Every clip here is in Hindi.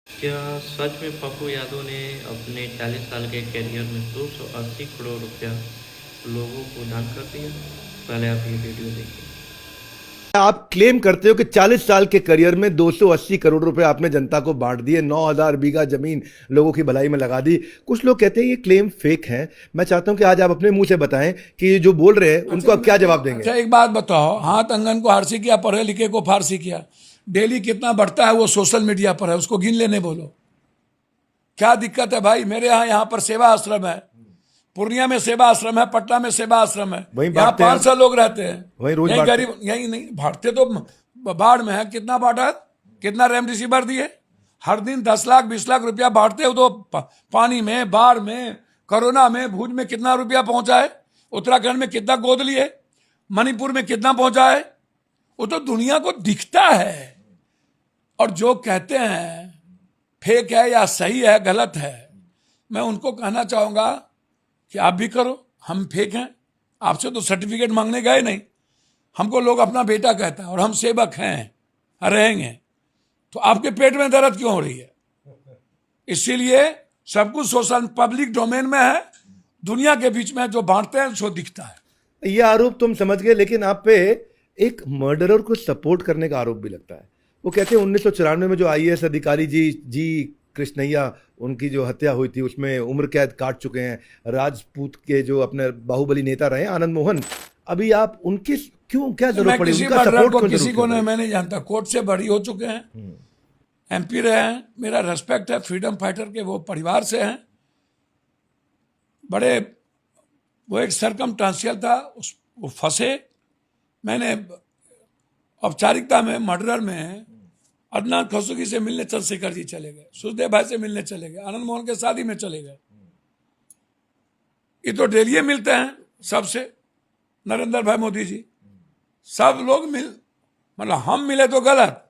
क्या सच में पप्पू यादव ने अपने 40 साल के करियर में 280 करोड़ रुपया लोगों को दान कर दिया? पहले आप ये वीडियो देखिए। आप क्लेम करते हो कि 40 साल के करियर में 280 करोड़ रुपए आपने जनता को बांट दिए, 9000 बीघा जमीन लोगों की भलाई में लगा दी। कुछ लोग कहते हैं ये क्लेम फेक है। मैं चाहता हूं कि आज आप अपने मुंह से बताएं कि जो बोल रहे हैं उनको आप क्या जवाब देंगे। अच्छा, एक बात बताओ, हाथ अंगन को हारसी किया, पढ़े लिखे को फारसी किया। डेली कितना बढ़ता है वो सोशल मीडिया पर है, उसको गिन लेने बोलो। क्या दिक्कत है भाई? मेरे यहाँ पर सेवा आश्रम है, पूर्णिया में सेवा आश्रम है, पटना में सेवा आश्रम है, यहाँ 500 लोग रहते हैं। वहीं रोज यही गरीब, यही नहीं बांटते तो बाढ़ में है। कितना बांटा, कितना रेमडेसिविर दिए? हर दिन 10 लाख 20 लाख रुपया बांटते हो तो पानी में, बाढ़ में, कोरोना में, भूज में कितना रुपया पहुंचा है? उत्तराखंड में कितना गोद लिए? मणिपुर में कितना पहुंचा है? वो तो दुनिया को दिखता है। और जो कहते हैं फेक है या सही है, गलत है, मैं उनको कहना चाहूंगा कि आप भी करो। हम फेक हैं? आपसे तो सर्टिफिकेट मांगने गए नहीं। हमको लोग अपना बेटा कहता है और हम सेवक हैं, रहेंगे। तो आपके पेट में दर्द क्यों हो रही है? इसीलिए सब कुछ सोशल पब्लिक डोमेन में है। दुनिया के बीच में जो बांटते हैं सो दिखता है। ये आरोप तुम समझ गए, लेकिन आप पे एक मर्डरर को सपोर्ट करने का आरोप भी लगता है। वो कहते हैं 1994 में जो IAS अधिकारी जी कृष्णैया, उनकी जो हत्या हुई थी उसमें उम्र कैद काट चुके हैं। राजपूत के जो अपने बाहुबली नेता रहे आनंद मोहन, अभी आप उनके क्यों, क्या जरूरत पड़ी? उनका सपोर्ट क्यों? किसी को नहीं, मैं नहीं जानता। कोर्ट से बरी हो चुके हैं, MP रहे हैं, मेरा रेस्पेक्ट है। फ्रीडम फाइटर के वो परिवार से हैं, बड़े। वो एक सरकमस्टेंशियल था, वो फंसे। मैंने औपचारिकता में, मर्डर में अदनान खसूगी से मिलने चंद्रशेखर जी चले गए, सुखदेव भाई से मिलने चले गए, आनंद मोहन के शादी में चले गए। ये तो डेली मिलते हैं सबसे, नरेंद्र भाई मोदी जी, सब लोग मतलब हम मिले तो गलत,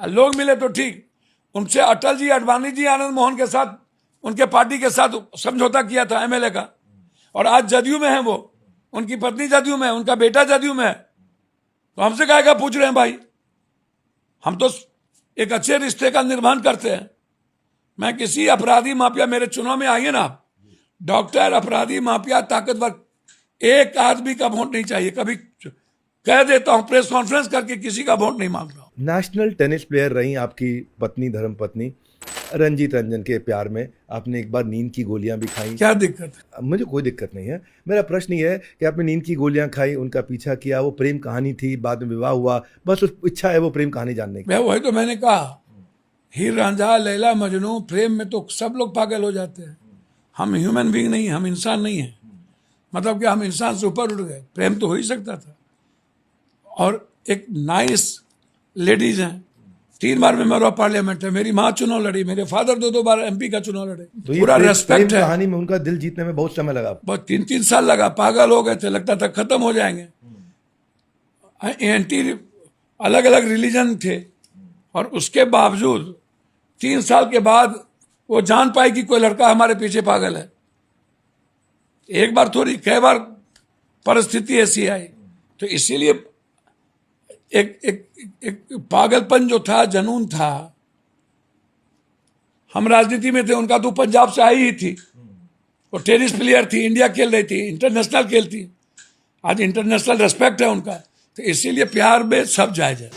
लोग मिले तो ठीक। उनसे अटल जी, अडवाणी जी, आनंद मोहन के साथ, उनके पार्टी के साथ समझौता किया था MLA का। और आज जदयू में है वो, उनकी पत्नी जदयू में है, उनका बेटा जदयू में है। तो हमसे क्या पूछ रहे हैं भाई? हम तो एक अच्छे रिश्ते का निर्माण करते हैं। मैं किसी अपराधी माफिया, मेरे चुनाव में आइए ना आप, डॉक्टर, अपराधी, माफिया, ताकतवर, एक आदमी का वोट नहीं चाहिए। कभी कह देता हूं प्रेस कॉन्फ्रेंस करके, किसी का वोट नहीं मांग रहा हूं। नेशनल टेनिस प्लेयर रही आपकी पत्नी, धर्म पत्नी रंजीत रंजन के प्यार में आपने एक बार नींद की गोलियां भी खाई। क्या दिक्कत है? मुझे कोई दिक्कत नहीं है। मेरा प्रश्न ये है कि आपने नींद की गोलियां खाई, उनका पीछा किया, वो प्रेम कहानी थी, बाद में विवाह हुआ, बस उस इच्छा है वो प्रेम कहानी जानने की। वही तो मैंने कहा, हीर रांझा, लैला मजनू, प्रेम में तो सब लोग पागल हो जाते हैं। हम ह्यूमन बीइंग नहीं, हम इंसान नहीं है। मतलब कि हम इंसान से ऊपर उठ गए। प्रेम तो हो ही सकता था। और एक नाइस लेडीज हैं, 3 बार मेंबर ऑफ पार्लियामेंट है, मेरी माँ चुनाव लड़ी, मेरे फादर 2 बार MP का चुनाव लड़े। तो पूरा रेस्पेक्ट है। कहानी में उनका दिल जीतने में बहुत समय लगा। बहुत 3-3 साल लगा, पागल हो गए थे, लगता था खत्म हो जाएंगे। एंटी अलग अलग रिलीजन थे, और उसके बावजूद 3 साल के बाद वो जान पाई कि कोई लड़का हमारे पीछे पागल है। एक बार थोड़ी, कई बार परिस्थिति ऐसी आई। तो इसीलिए एक पागलपन जो था, जनून था। हम राजनीति में थे, उनका तो पंजाब से आई ही थी। वो टेनिस प्लेयर थी, इंडिया खेल रही थी, इंटरनेशनल खेलती। आज इंटरनेशनल रेस्पेक्ट है उनका। तो इसीलिए प्यार में सब जायज है।